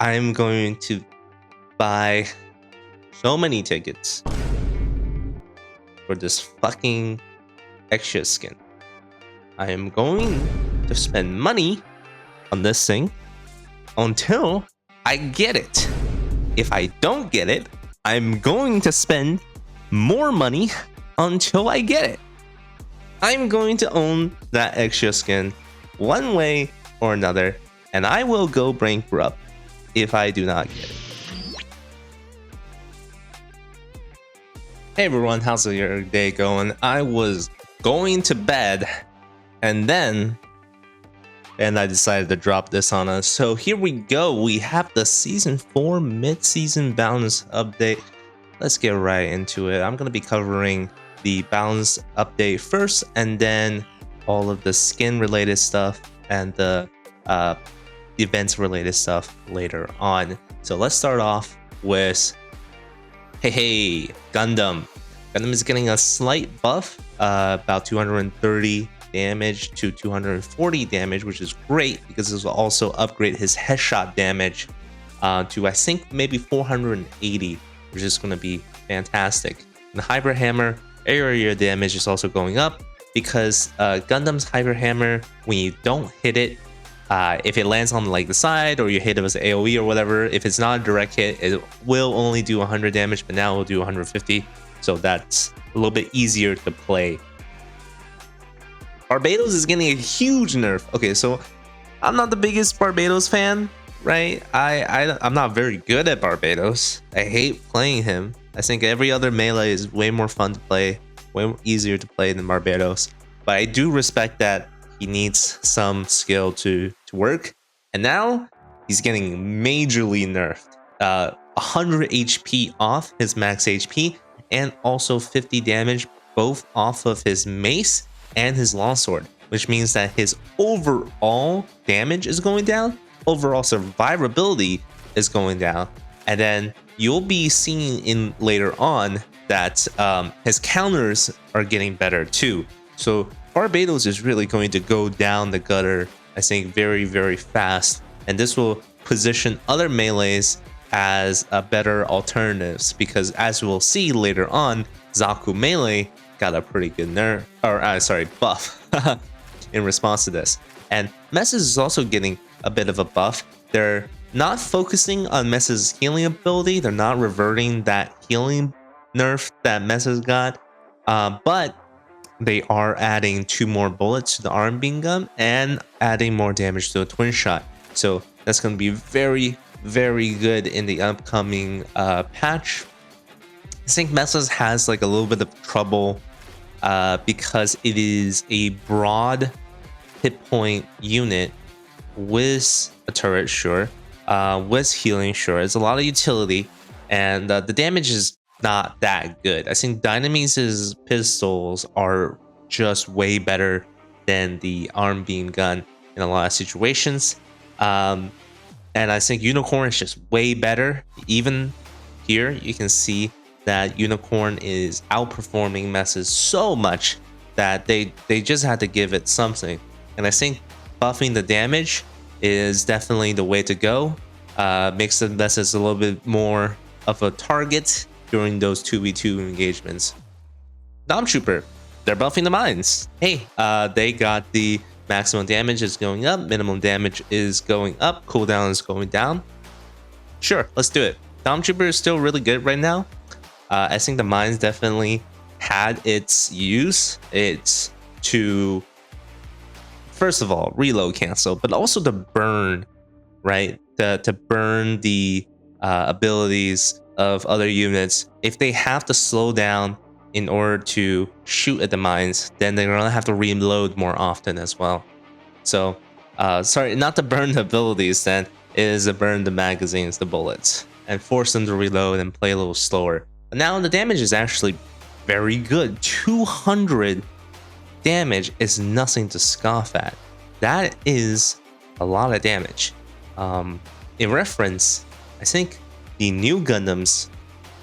I'm going to buy so many tickets for this fucking extra skin. I am going to spend money on this thing until I get it. If I don't get it, I'm going to spend more money until I get it. I'm going to own that extra skin one way or another, and I will go bankrupt if I do not get it. Hey everyone, how's your day going? I was going to bed and I decided to drop this on us. So here we go. We have the Season 4 mid-season balance update. Let's get right into it. I'm going to be covering the balance update first, and then all of the skin related stuff and the events related stuff later on. So let's start off with Gundam. Gundam is getting a slight buff, about 230 damage to 240 damage, which is great because this will also upgrade his headshot damage to I think maybe 480, which is going to be fantastic. And the Hyper Hammer area damage is also going up because Gundam's Hyper Hammer, when you don't hit it, if it lands on like the side or you hit it with AoE or whatever, if it's not a direct hit, it will only do 100 damage, but now it will do 150, so that's a little bit easier to play. Barbados is getting a huge nerf. Okay, so I'm not the biggest Barbados fan, right? I'm not very good at Barbados. I hate playing him. I think every other melee is way more fun to play, way easier to play than Barbados. But I do respect that he needs some skill to work. And now he's getting majorly nerfed. 100 HP off his max HP and also 50 damage both off of his mace and his longsword, which means that his overall damage is going down, overall survivability is going down, and then you'll be seeing in later on that his counters are getting better too. So Barbados is really going to go down the gutter, I think, very, very fast, and this will position other melees as better alternatives because, as we'll see later on, Zaku melee got a pretty good nerf, or buff in response to this. And Messes is also getting a bit of a buff. They're not focusing on Messes' healing ability. They're not reverting that healing nerf that Messes got, but they are adding 2 more bullets to the arm beam gun and adding more damage to the twin shot. So that's going to be very, very good in the upcoming patch. I think Messes has like a little bit of trouble because it is a broad hit point unit with a turret, sure, with healing, sure. It's a lot of utility, and the damage is not that good. I think Dynamis' pistols are just way better than the arm beam gun in a lot of situations. And I think Unicorn is just way better. Even here, you can see that Unicorn is outperforming Messes so much that they just had to give it something. And I think buffing the damage is definitely the way to go. Makes the Messes a little bit more of a target during those 2v2 engagements. Dom Trooper, they're buffing the mines. Hey, they got the maximum damage is going up, minimum damage is going up, cooldown is going down. Sure, let's do it. Dom Trooper is still really good right now. I think the mines definitely had its use. It's to, first of all, reload cancel, but also to burn, right? To burn the abilities of other units. If they have to slow down in order to shoot at the mines, then they're gonna have to reload more often as well. So, sorry, not to burn the abilities, then it is to burn the magazines, the bullets, and force them to reload and play a little slower. But now the damage is actually very good. 200 damage is nothing to scoff at. That is a lot of damage. In reference, I think the new Gundam's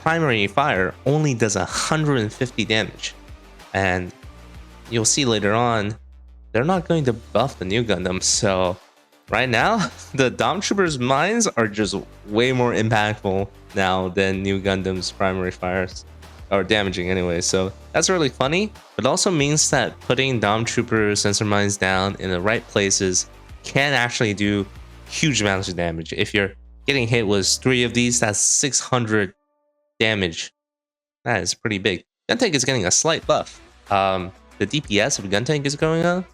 primary fire only does 150 damage, and you'll see later on they're not going to buff the new Gundam, so right now, the Dom Troopers mines are just way more impactful now than new Gundam's primary fires, or damaging anyway. So that's really funny, but also means that putting Dom Trooper sensor mines down in the right places can actually do huge amounts of damage. If you're getting hit with 3 of these, that's 600 damage. That is pretty big. Guntank is getting a slight buff. The DPS of Guntank is going up.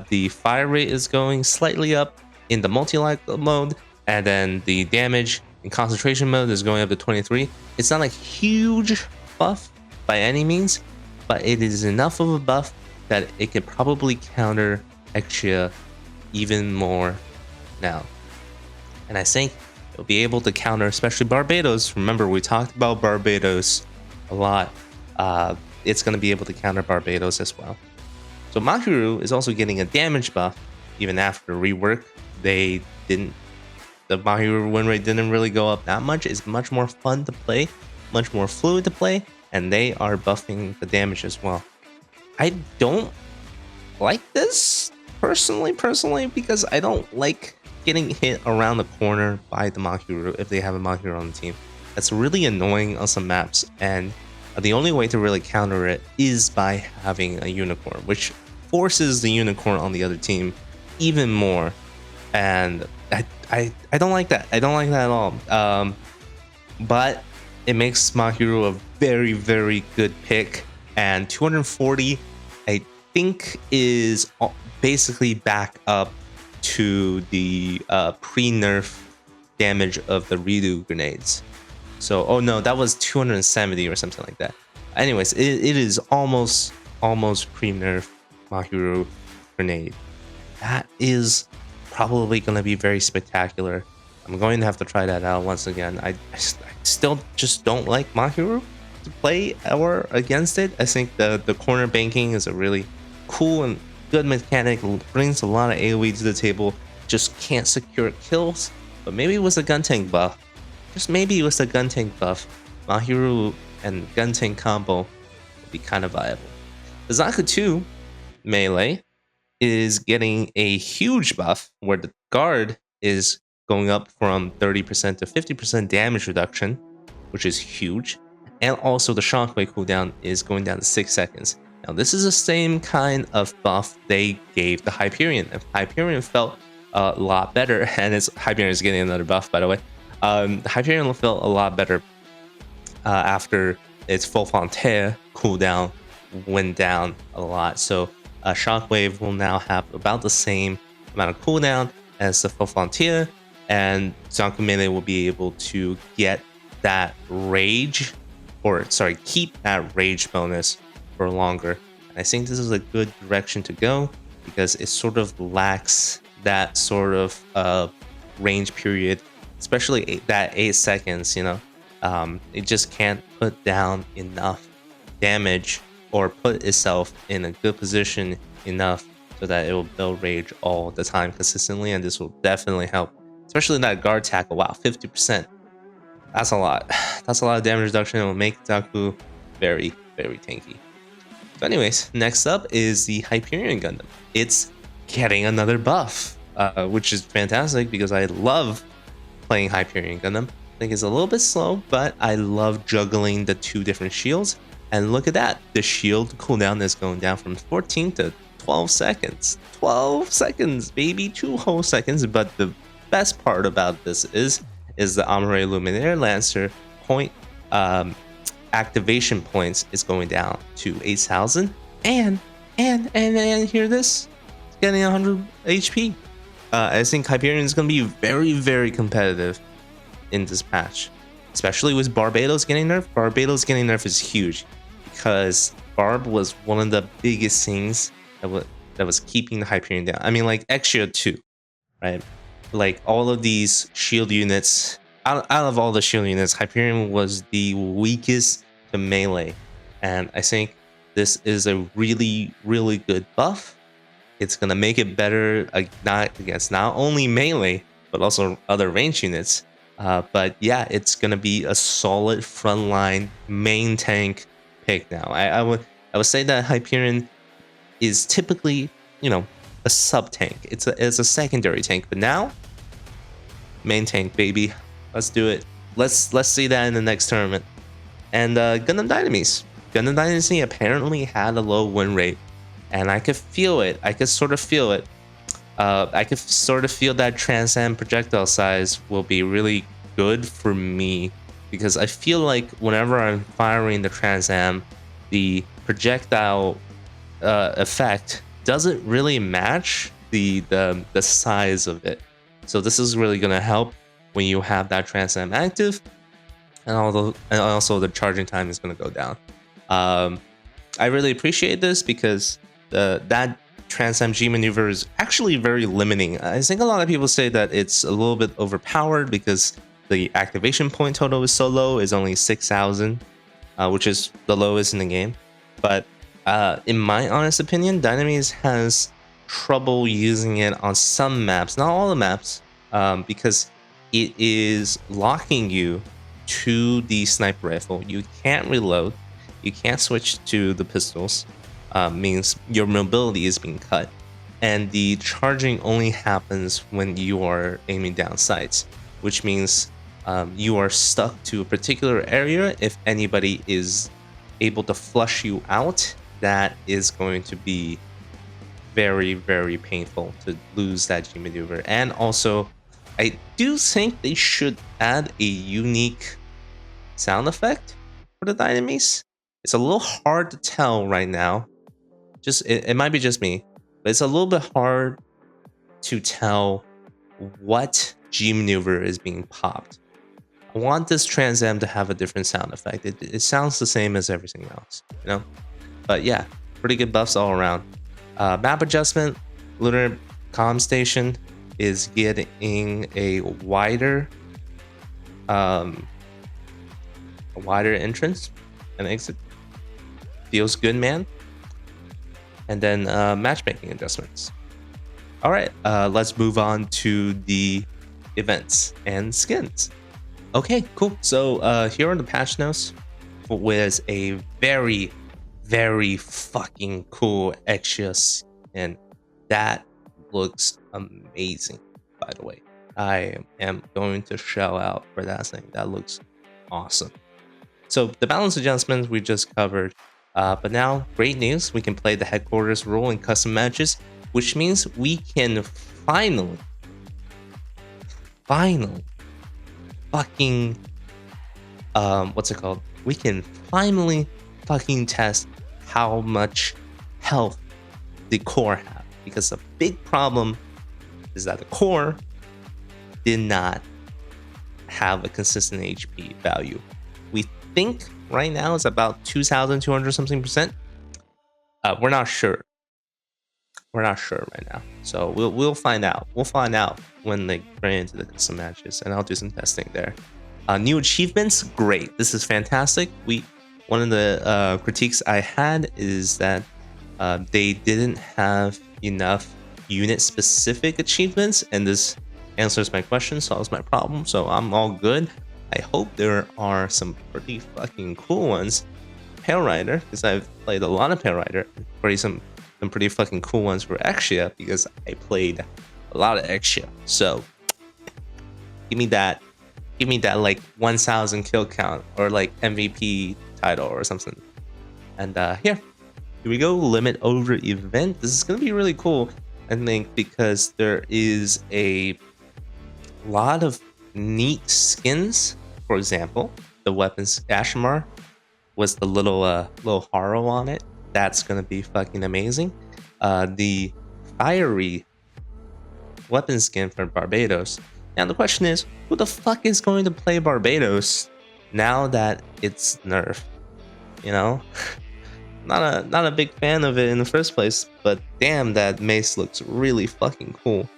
The fire rate is going slightly up in the multi-light mode, and then the damage in concentration mode is going up to 23. It's not a huge buff by any means, but it is enough of a buff that it could probably counter Exia even more now. And I think it'll be able to counter especially Barbados. Remember, we talked about Barbados a lot. It's going to be able to counter Barbados as well. So Makou is also getting a damage buff even after rework. The Makou win rate didn't really go up that much. It's much more fun to play, much more fluid to play, and they are buffing the damage as well. I don't like this personally, because I don't like getting hit around the corner by the Makou if they have a Makou on the team. That's really annoying on some maps, and the only way to really counter it is by having a unicorn, which forces the unicorn on the other team even more. And I don't like that. I don't like that at all. But it makes Makou a very, very good pick. And 240, I think, is basically back up to the pre-nerf damage of the redo grenades. So, oh no, that was 270 or something like that. Anyways, it is almost pre-nerf Makou grenade. That is probably going to be very spectacular. I'm going to have to try that out once again. I still just don't like Makou to play or against it. I think the corner banking is a really cool and good mechanic. Brings a lot of AoE to the table. Just can't secure kills. But maybe it was a Guntank buff. Just maybe it was the Guntank buff. Makou and Guntank combo would be kind of viable. The Zaku 2 melee is getting a huge buff where the guard is going up from 30% to 50% damage reduction, which is huge. And also the shockwave cooldown is going down to 6 seconds. Now this is the same kind of buff they gave the Hyperion. And Hyperion felt a lot better, and Hyperion is getting another buff, by the way. Hyperion felt a lot better after its full Fontaine cooldown went down a lot. So Shockwave will now have about the same amount of cooldown as the full Fontaine, and Zaku melee will be able to get that rage, or sorry, keep that rage bonus for longer. And I think this is a good direction to go because it sort of lacks that sort of range period, especially that 8 seconds. You know, it just can't put down enough damage or put itself in a good position enough so that it will build rage all the time consistently, and this will definitely help, especially that guard tackle. Wow, 50%. That's a lot. That's a lot of damage reduction. It will make Zaku very, very tanky. So anyways, next up is the Hyperion Gundam. It's getting another buff, which is fantastic because I love playing Hyperion Gundam. I think it's a little bit slow, but I love juggling the 2 different shields. And look at that, the shield cooldown is going down from 14 to 12 seconds. 12 seconds, baby, 2 whole seconds. But the best part about this is the Amore Luminaire Lancer point activation points is going down to 8,000. And hear this, it's getting 100 HP. I think Hyperion is going to be very, very competitive in this patch, especially with Barbados getting nerfed. Barbados getting nerfed is huge because Barb was one of the biggest things that was keeping the Hyperion down. I mean, like Exia 2, right? Like all of these shield units, out of all the shield units, Hyperion was the weakest to melee. And I think this is a really, really good buff. It's going to make it better against not only melee, but also other range units. But yeah, it's going to be a solid frontline main tank pick now. I would say that Hyperion is typically, you know, a sub tank. It's a secondary tank. But now, main tank, baby. Let's do it. Let's see that in the next tournament. And Gundam Dynamis. Gundam Dynasty apparently had a low win rate, and I could feel it. I could sort of feel it. I could sort of feel that Transam projectile size will be really good for me, because I feel like whenever I'm firing the Transam, the projectile effect doesn't really match the size of it. So this is really gonna help when you have that Transam active, and also the charging time is gonna go down. I really appreciate this because that Transam G maneuver is actually very limiting. I think a lot of people say that it's a little bit overpowered because the activation point total is so low, is only 6,000, which is the lowest in the game. But in my honest opinion, Dynamis has trouble using it on some maps, not all the maps, because it is locking you to the sniper rifle. You can't reload, you can't switch to the pistols, means your mobility is being cut, and the charging only happens when you are aiming down sights, which means you are stuck to a particular area. If anybody is able to flush you out, that is going to be very, very painful to lose that G maneuver. And also, I do think they should add a unique sound effect for the Dynamis. It's a little hard to tell right now. It might be just me, but it's a little bit hard to tell what G maneuver is being popped. I want this Trans Am to have a different sound effect. It sounds the same as everything else, you know? But yeah, pretty good buffs all around. Map adjustment, Lunar Comm Station is getting a wider entrance and exit. Feels good, man. And then matchmaking adjustments. All right, let's move on to the events and skins. Okay, cool. So here are the patch notes with a very, very fucking cool extra skin. That looks amazing, by the way. I am going to shell out for that thing. That looks awesome. So the balance adjustments we just covered. But now, great news, we can play the headquarters role in custom matches, which means we can finally fucking, what's it called? We can finally fucking test how much health the core have. Because the big problem is that the core did not have a consistent HP value. We think right now it's about 2,200 something percent. We're not sure. We're not sure right now. So we'll find out. We'll find out when they bring into the custom matches, and I'll do some testing there. New achievements, great. This is fantastic. One of the critiques I had is that they didn't have enough unit specific achievements, and this answers my question, solves my problem, so I'm all good. I hope there are some pretty fucking cool ones. Pale Rider, because I've played a lot of Pale Rider. Some pretty fucking cool ones for Exia, because I played a lot of Exia. So give me that like 1,000 kill count, or like MVP title or something. And here we go. Limit over event. This is gonna be really cool, I think, because there is a lot of neat skins. For example, the weapons Ashmar was the little Haro on it. That's gonna be fucking amazing. The fiery weapon skin for Barbados. Now the question is, who the fuck is going to play Barbados now that it's nerfed? You know, not a big fan of it in the first place, but damn, that mace looks really fucking cool.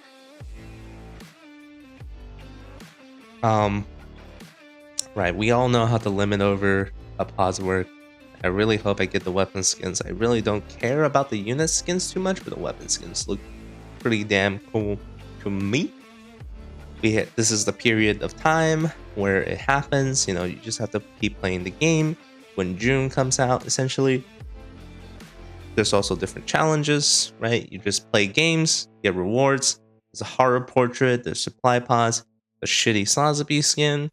Right, we all know how to limit over a pause work. I really hope I get the weapon skins. I really don't care about the unit skins too much, but the weapon skins look pretty damn cool to me. This is the period of time where it happens. You know, you just have to keep playing the game when June comes out, essentially. there's also different challenges, right? You just play games, get rewards. There's a horror portrait, there's supply pods, a shitty Sazeby skin.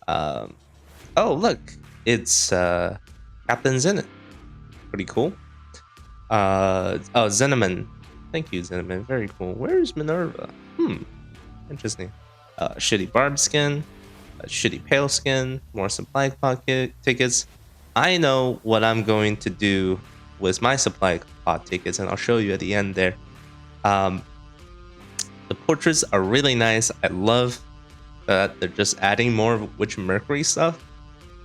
Oh, look, it's Captain Zenith. Pretty cool. Oh, Zeneman. Thank you, Zeneman. Very cool. Where's Minerva? Interesting. Shitty Barb skin, a shitty Pale skin, more supply pocket tickets. I know what I'm going to do with my supply pod tickets, and I'll show you at the end there. The portraits are really nice. I love that they're just adding more of Witch Mercury stuff,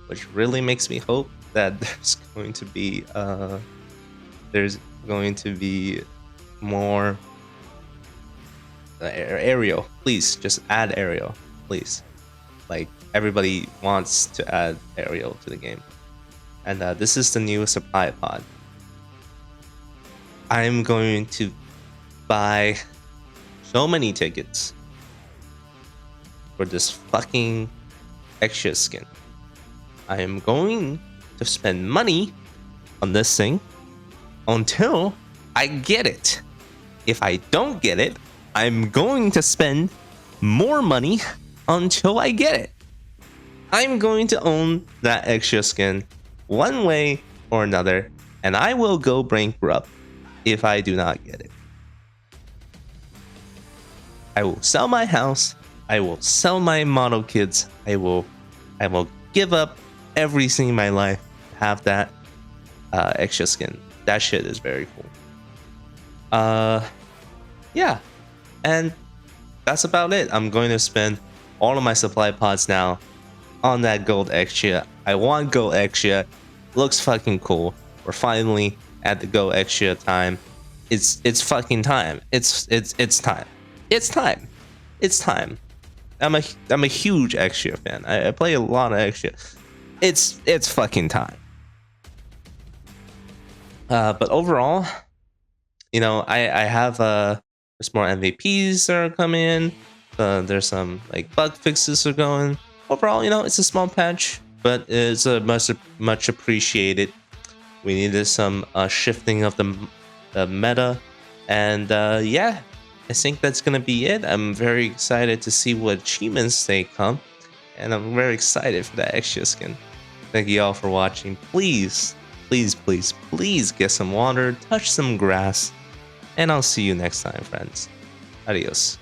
which really makes me hope that there's going to be more Ariel. Please just add Ariel, please. Like, everybody wants to add Ariel to the game. And this is the new supply pod. I'm going to buy so many tickets for this fucking extra skin. I am going to spend money on this thing until I get it. If I don't get it, I'm going to spend more money until I get it. I'm going to own that extra skin one way or another, and I will go bankrupt if I do not get it. I will sell my house. I will sell my model kits. I will give up everything in my life to have that extra skin. That shit is very cool. Yeah, and that's about it. I'm going to spend all of my supply pods now on that gold extra. I want gold extra. Looks fucking cool. We're finally at the gold extra time. It's fucking time. It's time. It's time. It's time. I'm a huge extra fan. I play a lot of extra. It's fucking time. But overall, you know, I have there's more MVPs that are coming in. There's some like bug fixes are going. Overall, you know, it's a small patch, but it's much appreciated. We needed some shifting of the meta, and yeah, I think that's gonna be it. I'm very excited to see what achievements they come, and I'm very excited for that extra skin. Thank you all for watching. Please, please, please, please get some water, touch some grass, and I'll see you next time, friends. Adios.